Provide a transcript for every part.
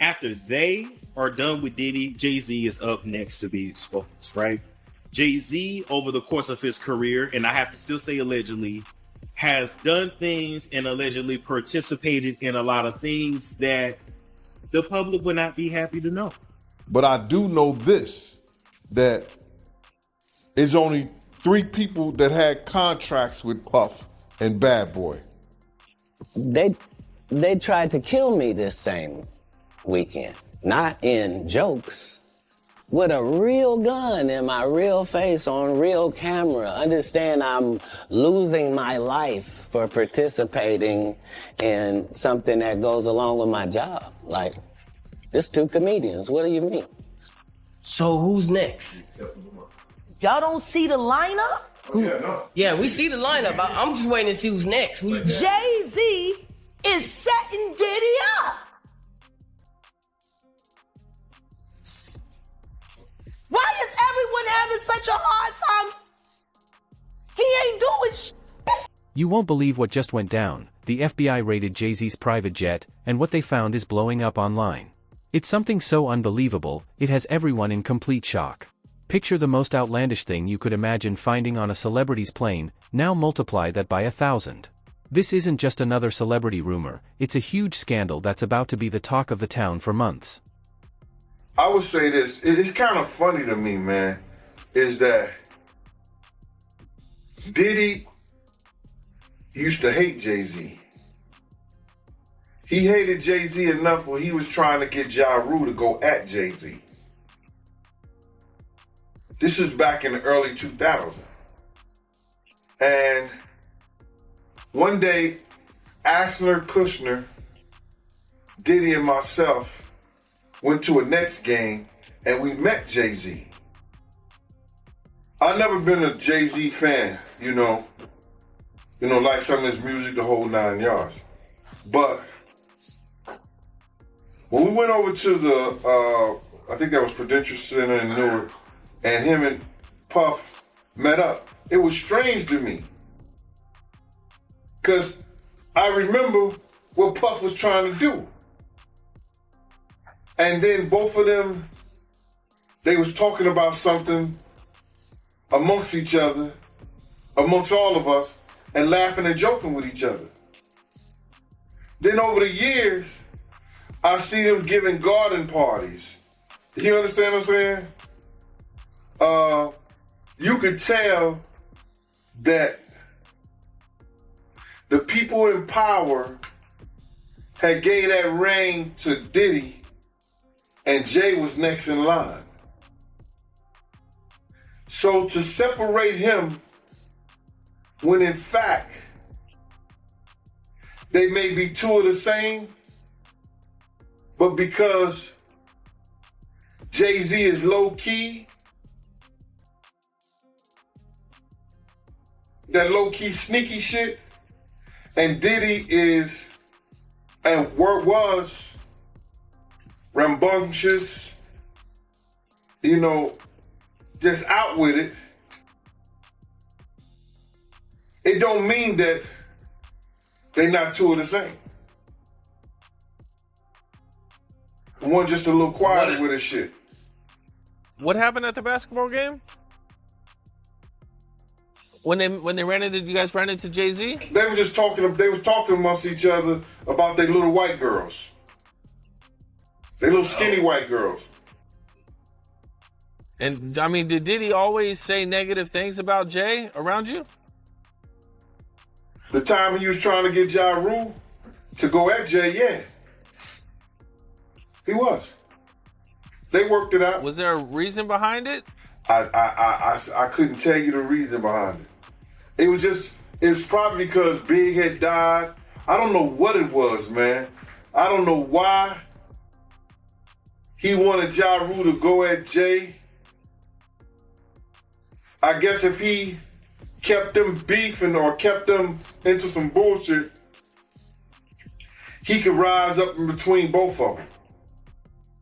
after they are done with Diddy, Jay-Z is up next to be exposed, right? Jay-Z, over the course of his career, and I have to still say allegedly, has done things and allegedly participated in a lot of things that the public would not be happy to know. But I do know this, that it's only 3 people that had contracts with Puff and Bad Boy. They tried to kill me this same weekend. Not in jokes. With a real gun in my real face on real camera. Understand I'm losing my life for participating in something that goes along with my job. Like, it's 2 comedians. What do you mean? So who's next? Y'all don't see the lineup? Yeah, we see the lineup. I'm just waiting to see who's next. Jay-Z is setting Diddy up. Why is everyone having such a hard time? He ain't doing shit. You won't believe what just went down. The FBI raided Jay-Z's private jet, and what they found is blowing up online. It's something so unbelievable, it has everyone in complete shock. Picture the most outlandish thing you could imagine finding on a celebrity's plane, now multiply that by 1,000. This isn't just another celebrity rumor, it's a huge scandal that's about to be the talk of the town for months. I would say this, it's kind of funny to me, man, is that Diddy used to hate Jay-Z. He hated Jay-Z enough when he was trying to get Ja Rule to go at Jay-Z. This is back in the early 2000s. And one day, Asler, Kushner, Diddy, and myself went to a Nets game and we met Jay-Z. I've never been a Jay-Z fan, you know, like some of his music, the whole 9 yards. But when we went over to the, I think that was Prudential Center in Newark, and him and Puff met up, it was strange to me. Because I remember what Puff was trying to do. And then both of them, they was talking about something amongst each other, amongst all of us, and laughing and joking with each other. Then over the years, I see them giving garden parties. You understand what I'm saying? You could tell that the people in power had gave that reign to Diddy, and Jay was next in line. So to separate him, when in fact, they may be two of the same, but because Jay-Z is low-key, that low-key sneaky shit, and Diddy is, and was, rambunctious, just out with it, it don't mean that they not two of the same. One just a little quieter with his shit. What happened at the basketball game? When they ran into, you guys ran into Jay-Z? They were just talking. They was talking amongst each other about their little white girls. They little skinny white girls. And I mean, did Diddy always say negative things about Jay around you? The time he was trying to get Ja Rule to go at Jay, yeah. He was. They worked it out. Was there a reason behind it? I couldn't tell you the reason behind it. It's probably because Big had died. I don't know what it was, man. I don't know why he wanted Ja Rule to go at Jay. I guess if he kept them beefing or kept them into some bullshit, he could rise up in between both of them.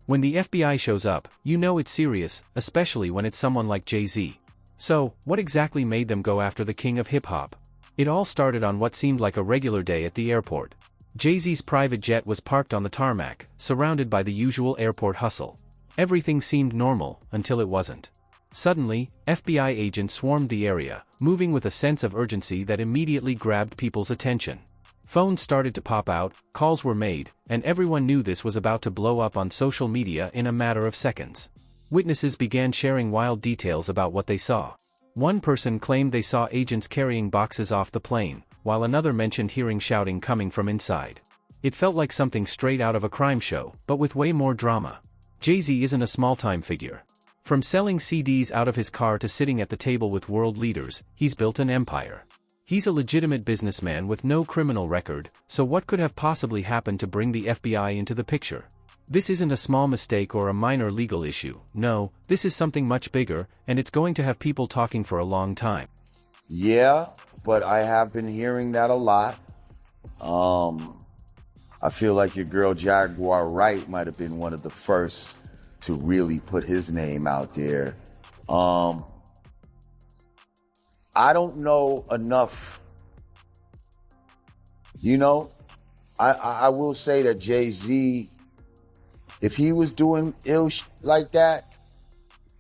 When the FBI shows up, you know it's serious, especially when it's someone like Jay-Z. So, what exactly made them go after the king of hip-hop? It all started on what seemed like a regular day at the airport. Jay-Z's private jet was parked on the tarmac, surrounded by the usual airport hustle. Everything seemed normal, until it wasn't. Suddenly, FBI agents swarmed the area, moving with a sense of urgency that immediately grabbed people's attention. Phones started to pop out, calls were made, and everyone knew this was about to blow up on social media in a matter of seconds. Witnesses began sharing wild details about what they saw. One person claimed they saw agents carrying boxes off the plane, while another mentioned hearing shouting coming from inside. It felt like something straight out of a crime show, but with way more drama. Jay-Z isn't a small-time figure. From selling CDs out of his car to sitting at the table with world leaders, he's built an empire. He's a legitimate businessman with no criminal record, so what could have possibly happened to bring the FBI into the picture? This isn't a small mistake or a minor legal issue. No, this is something much bigger, and it's going to have people talking for a long time. Yeah, but I have been hearing that a lot. I feel like your girl Jaguar Wright might have been one of the first to really put his name out there. I don't know enough. You know, I will say that Jay-Z, if he was doing ill like that,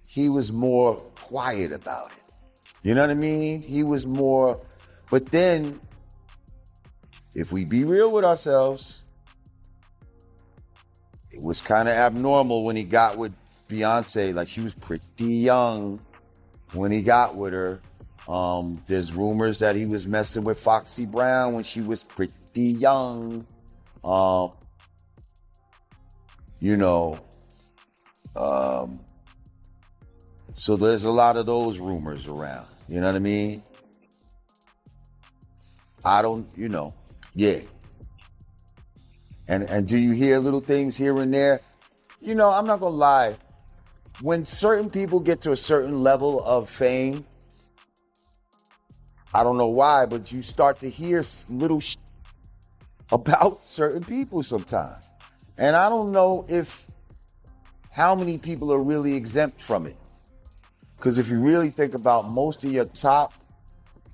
he was more quiet about it. You know what I mean? He was more, but then, if we be real with ourselves, it was kind of abnormal when he got with Beyonce. Like, she was pretty young when he got with her. There's rumors that he was messing with Foxy Brown when she was pretty young. So there's a lot of those rumors around. You know what I mean? Yeah. And do you hear little things here and there? You know, I'm not gonna lie. When certain people get to a certain level of fame, I don't know why, but you start to hear little about certain people sometimes. And I don't know how many people are really exempt from it. Because if you really think about most of your top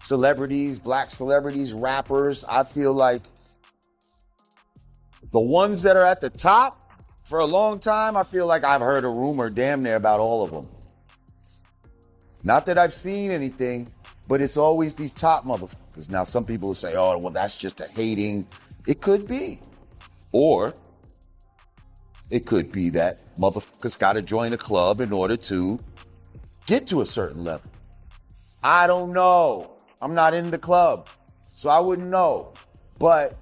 celebrities, black celebrities, rappers, I feel like the ones that are at the top for a long time, I feel like I've heard a rumor damn near about all of them. Not that I've seen anything, but it's always these top motherfuckers. Now, some people will say, oh, well, that's just a hating. It could be. Or it could be that motherfuckers got to join a club in order to get to a certain level. I don't know. I'm not in the club, so I wouldn't know. But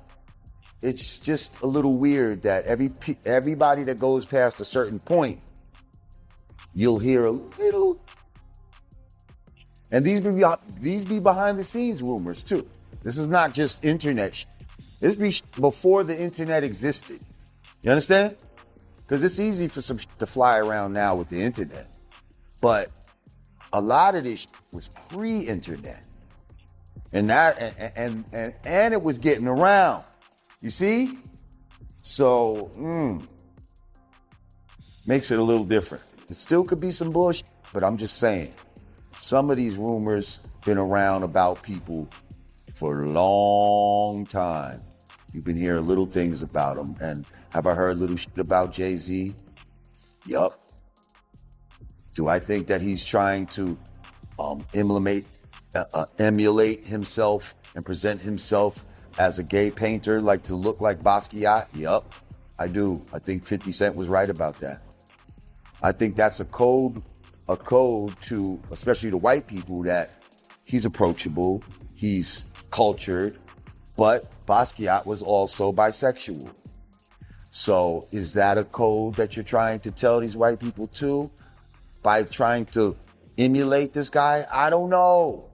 it's just a little weird that everybody that goes past a certain point, you'll hear a little. And these be behind the scenes rumors too. This is not just internet. This be before the internet existed. You understand? Because it's easy for some to fly around now with the internet. But a lot of this was pre-internet. And it was getting around. You see? So, makes it a little different. It still could be some bullshit, but I'm just saying. Some of these rumors been around about people for a long time. You've been hearing little things about them. And have I heard little shit about Jay-Z? Yup. Do I think that he's trying to emulate himself and present himself as a gay painter, like to look like Basquiat? Yup, I do. I think 50 Cent was right about that. I think that's a code to, especially to white people, that he's approachable, he's cultured, but Basquiat was also bisexual. So is that a code that you're trying to tell these white people too? By trying to emulate this guy? I don't know.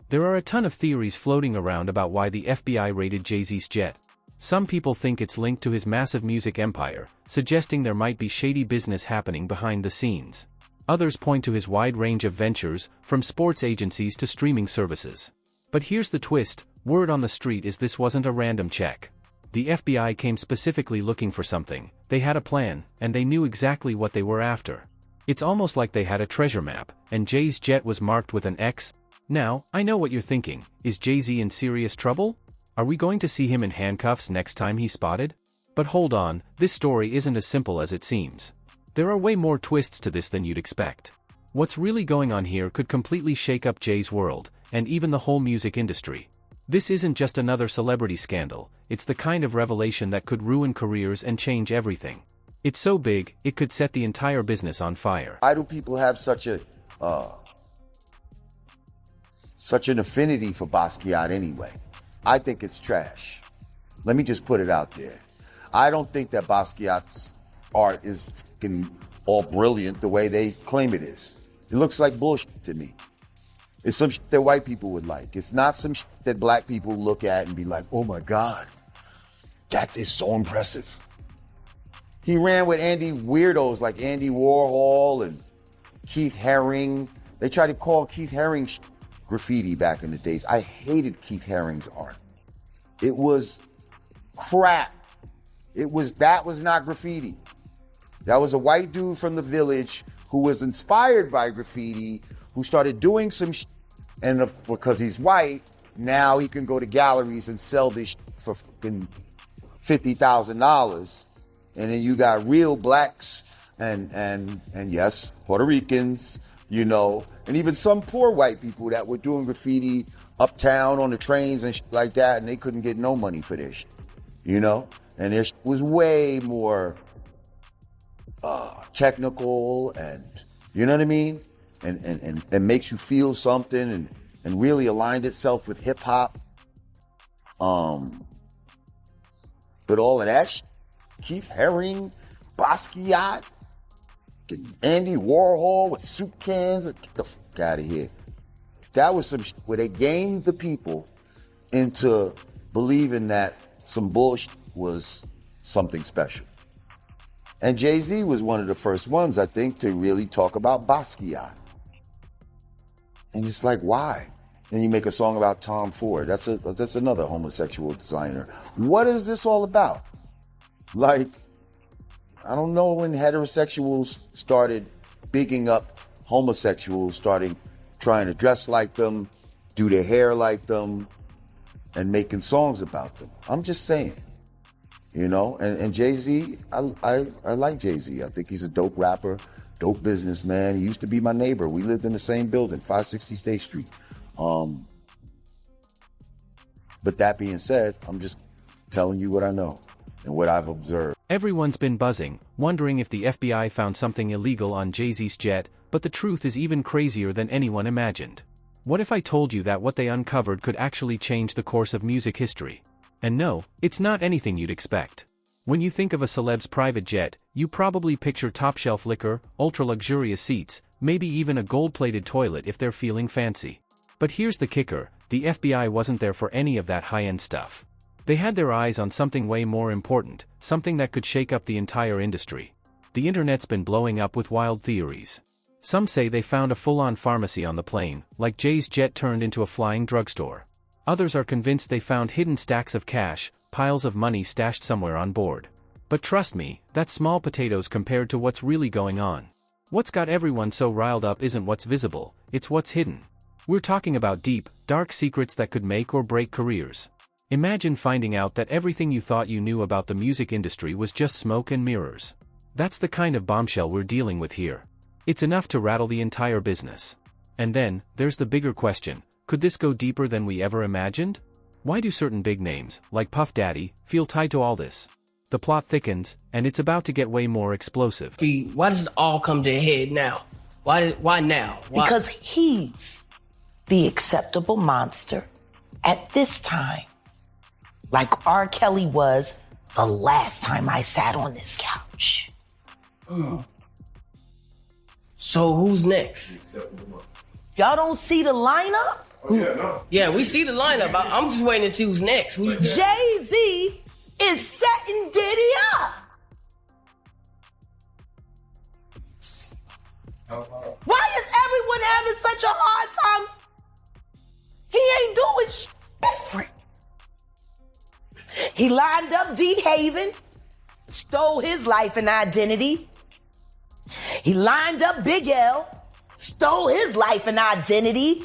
There are a ton of theories floating around about why the FBI raided Jay-Z's jet. Some people think it's linked to his massive music empire, suggesting there might be shady business happening behind the scenes. Others point to his wide range of ventures, from sports agencies to streaming services. But here's the twist: word on the street is this wasn't a random check. The FBI came specifically looking for something, they had a plan, and they knew exactly what they were after. It's almost like they had a treasure map, and Jay's jet was marked with an X. Now, I know what you're thinking: is Jay-Z in serious trouble? Are we going to see him in handcuffs next time he's spotted? But hold on, this story isn't as simple as it seems. There are way more twists to this than you'd expect. What's really going on here could completely shake up Jay's world, and even the whole music industry. This isn't just another celebrity scandal, it's the kind of revelation that could ruin careers and change everything. It's so big, it could set the entire business on fire. Why do people have such an affinity for Basquiat anyway? I think it's trash. Let me just put it out there. I don't think that Basquiat's art is fucking all brilliant the way they claim it is. It looks like bullshit to me. It's some shit that white people would like. It's not some shit that black people look at and be like, oh my God, that is so impressive. He ran with weirdos like Andy Warhol and Keith Haring. They tried to call Keith Haring graffiti back in the days. I hated Keith Haring's art. It was crap. That was not graffiti. That was a white dude from the village who was inspired by graffiti, who started doing some shit, and because he's white, now he can go to galleries and sell this shit for fucking $50,000. And then you got real blacks and yes, Puerto Ricans, you know, and even some poor white people that were doing graffiti uptown on the trains and shit like that, and they couldn't get no money for their shit, you know? And their shit was way more technical and, you know what I mean? And makes you feel something and really aligned itself with hip hop. But all of that shit, Keith Haring, Basquiat, Andy Warhol with soup cans, get the fuck out of here. That was some shit where they gamed the people into believing that some bullshit was something special. And Jay-Z was one of the first ones, I think, to really talk about Basquiat. And it's like, why? Then you make a song about Tom Ford. That's another homosexual designer. What is this all about? Like, I don't know when heterosexuals started bigging up homosexuals, starting trying to dress like them, do their hair like them, and making songs about them. I'm just saying. You know, and Jay-Z, I like Jay-Z. I think he's a dope rapper, dope businessman. He used to be my neighbor. We lived in the same building, 560 State Street. But that being said, I'm just telling you what I know and what I've observed. Everyone's been buzzing, wondering if the FBI found something illegal on Jay-Z's jet, but the truth is even crazier than anyone imagined. What if I told you that what they uncovered could actually change the course of music history? And no, it's not anything you'd expect. When you think of a celeb's private jet, you probably picture top-shelf liquor, ultra-luxurious seats, maybe even a gold-plated toilet if they're feeling fancy. But here's the kicker, the FBI wasn't there for any of that high-end stuff. They had their eyes on something way more important, something that could shake up the entire industry. The internet's been blowing up with wild theories. Some say they found a full-on pharmacy on the plane, like Jay's jet turned into a flying drugstore. Others are convinced they found hidden stacks of cash, piles of money stashed somewhere on board. But trust me, that's small potatoes compared to what's really going on. What's got everyone so riled up isn't what's visible, it's what's hidden. We're talking about deep, dark secrets that could make or break careers. Imagine finding out that everything you thought you knew about the music industry was just smoke and mirrors. That's the kind of bombshell we're dealing with here. It's enough to rattle the entire business. And then, there's the bigger question. Could this go deeper than we ever imagined? Why do certain big names, like Puff Daddy, feel tied to all this? The plot thickens, and it's about to get way more explosive. Why does it all come to a head now? Why now? Why? Because he's the acceptable monster at this time. Like R. Kelly was the last time I sat on this couch. So who's next? Y'all don't see the lineup? Yeah, we see the lineup. I'm just waiting to see who's next. Jay-Z is setting Diddy up. Why is everyone having such a hard time? He ain't doing shit different. He lined up D. Haven, stole his life and identity. He lined up Big L, stole his life and identity.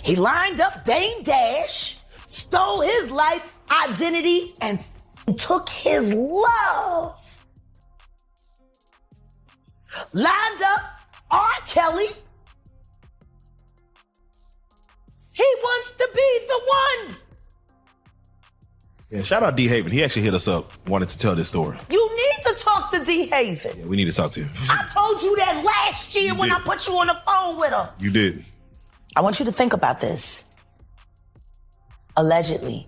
He lined up Dame Dash, stole his life, identity, and took his love. Lined up R. Kelly. He wants to be the one. Yeah, shout out D. Haven. He actually hit us up, wanted to tell this story. You need to talk to D. Haven. Yeah, we need to talk to him. I told you that last year when I put you on the phone with him. You did. I want you to think about this. Allegedly,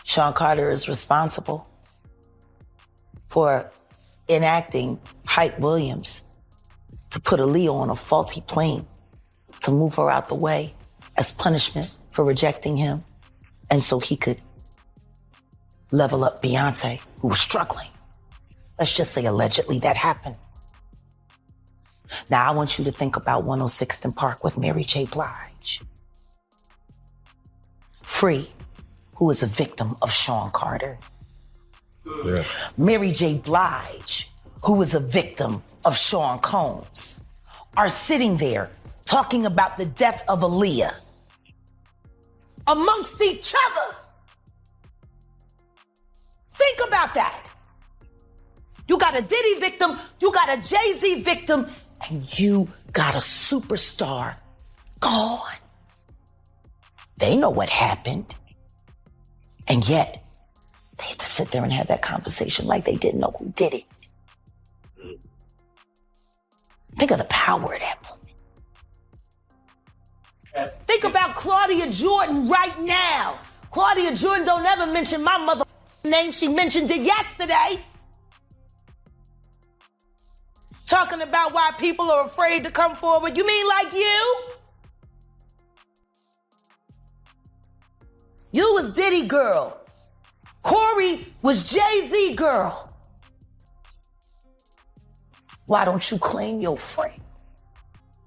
Sean Carter is responsible for enacting Hype Williams to put Aaliyah on a faulty plane to move her out the way as punishment for rejecting him, and so he could level up Beyonce, who was struggling. Let's just say allegedly that happened. Now I want you to think about 106th and Park with Mary J. Blige. Free, who is a victim of Sean Carter. Yeah. Mary J. Blige, who is a victim of Sean Combs, are sitting there talking about the death of Aaliyah amongst each other. Think about that. You got a Diddy victim, you got a Jay-Z victim, and you got a superstar gone. They know what happened. And yet, they had to sit there and have that conversation like they didn't know who did it. Think of the power of that moment. Think about Claudia Jordan right now. Claudia Jordan don't ever mention my mother name. She mentioned it yesterday. Talking about why people are afraid to come forward. You mean like you? You was Diddy girl. Corey was Jay-Z girl. Why don't you claim your friend?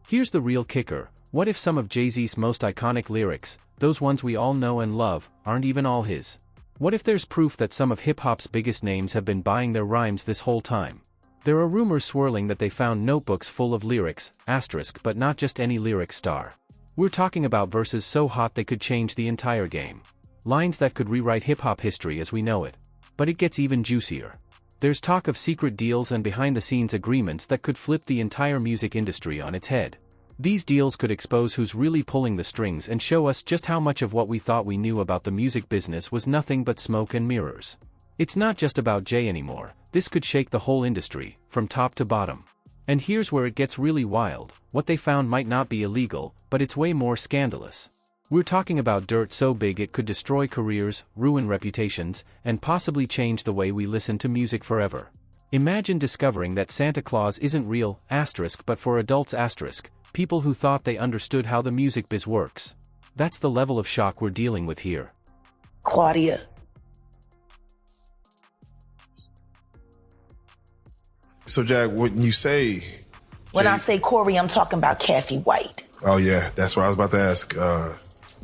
Here's the real kicker. What if some of Jay-Z's most iconic lyrics, those ones we all know and love, aren't even all his? What if there's proof that some of hip-hop's biggest names have been buying their rhymes this whole time? There are rumors swirling that they found notebooks full of lyrics, asterisk, but not just any lyric star. We're talking about verses so hot they could change the entire game. Lines that could rewrite hip-hop history as we know it. But it gets even juicier. There's talk of secret deals and behind-the-scenes agreements that could flip the entire music industry on its head. These deals could expose who's really pulling the strings and show us just how much of what we thought we knew about the music business was nothing but smoke and mirrors. It's not just about Jay anymore. This could shake the whole industry, from top to bottom. And here's where it gets really wild. What they found might not be illegal, but it's way more scandalous. We're talking about dirt so big it could destroy careers, ruin reputations, and possibly change the way we listen to music forever. Imagine discovering that Santa Claus isn't real, asterisk, but for adults, asterisk, people who thought they understood how the music biz works. That's the level of shock we're dealing with here. Claudia. So, Jack, when you say... When I say Corey, I'm talking about Kathy White. Oh, yeah, that's what I was about to ask.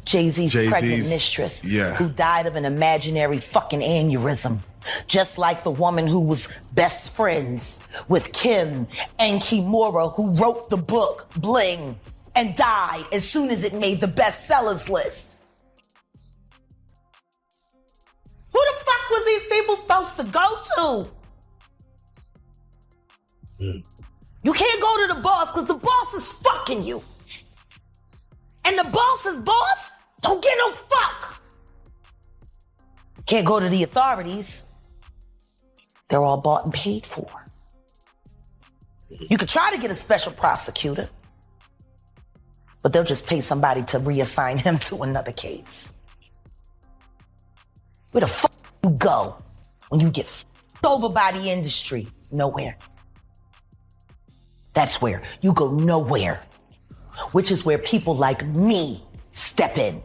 Jay-Z's pregnant mistress, who died of an imaginary fucking aneurysm. Just like the woman who was best friends with Kim and Kimura, who wrote the book Bling and died as soon as it made the bestsellers list. Who the fuck was these people supposed to go to? You can't go to the boss because the boss is fucking you. And the boss's boss don't get no fuck. Can't go to the authorities. They're all bought and paid for. You could try to get a special prosecutor, but they'll just pay somebody to reassign him to another case. Where the fuck you go when you get f***ed over by the industry? Nowhere. That's where you go nowhere, which is where people like me step in.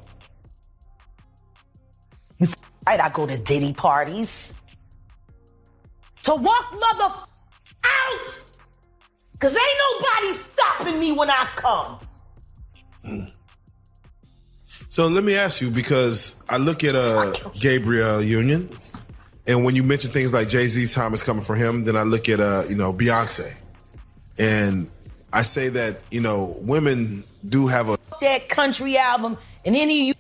You right, I go to Diddy parties to walk mother out, cause ain't nobody stopping me when I come. So let me ask you, because I look at Gabriel Union, and when you mention things like Jay-Z's time is coming for him, then I look at Beyonce. And I say that, women do have that country album, and any of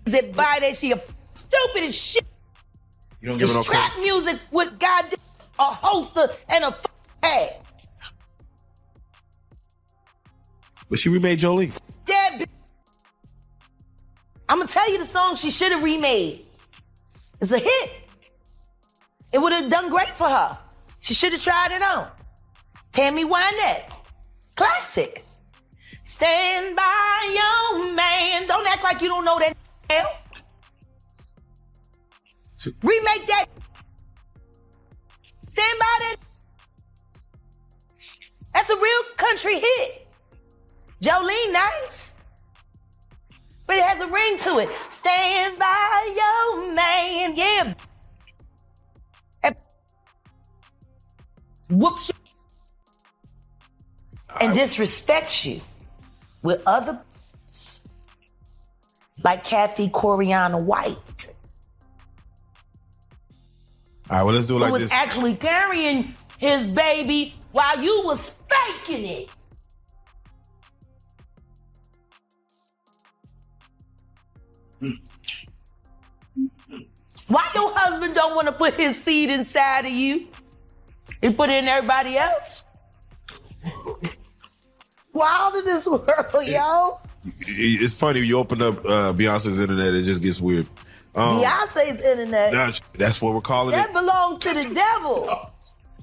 you that buy that shit. Stupid as shit. You don't give it no It's trap credit. music with goddamn a holster and a hat. But she remade Jolene. That bitch. I'm gonna tell you the song she should have remade. It's a hit. It would have done great for her. She should have tried it on. Tammy Wynette. Classic. Stand by your man. Don't act like you don't know that. Hell. Remake that. Stand by that. That's a real country hit. Jolene, nice. But it has a ring to it. Stand by your man. Yeah. Whoops. And disrespects you with other like Kathy Coriana White. All right, well, let's do it Who like was this. actually carrying his baby while you was faking it. Why your husband don't want to put his seed inside of you? He put it in everybody else? Wild in this world, yo. It's funny, you open up Beyonce's internet, it just gets weird. Beyonce's internet. That's what we're calling That it. belongs to the devil.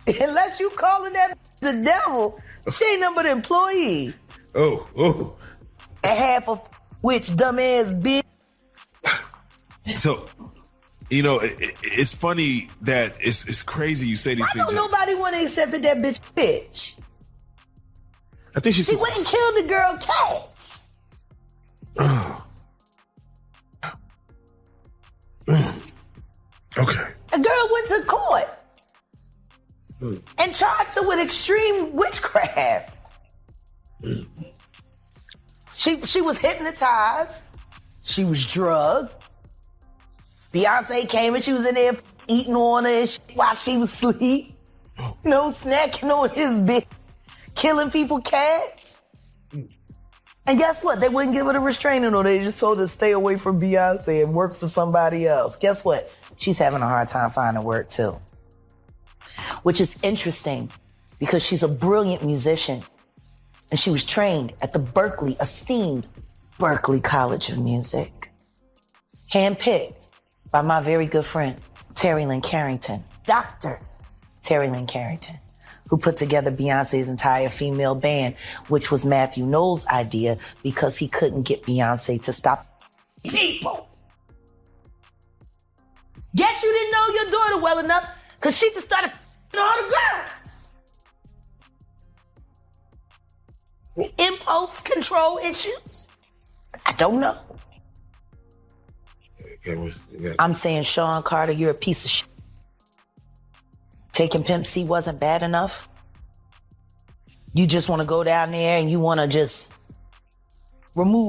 Unless you calling that the devil, she ain't nothing but an employee. Oh. And half of which dumbass bitch. So, it's funny that it's crazy you say these Why things. don't nobody want to accept that bitch? I think she's She went and killed the girl cats. Okay. A girl went to court and charged her with extreme witchcraft. She was hypnotized. She was drugged. Beyonce came and she was in there eating on her and shit while she was asleep. Snacking on his bitch, killing people cats. And guess what? They wouldn't give her the restraining order. They just told her to stay away from Beyonce and work for somebody else. Guess what? She's having a hard time finding work too. Which is interesting because she's a brilliant musician and she was trained at the esteemed Berklee College of Music. Handpicked by my very good friend, Terry Lynn Carrington, Dr. Terry Lynn Carrington, who put together Beyonce's entire female band, which was Matthew Knowles' idea because he couldn't get Beyonce to stop people. Guess you didn't know your daughter well enough because she just started all the girls. Impulse control issues? I don't know. I'm saying, Sean Carter, you're a piece of shit. Taking Pimp C wasn't bad enough. You just want to go down there and you want to just remove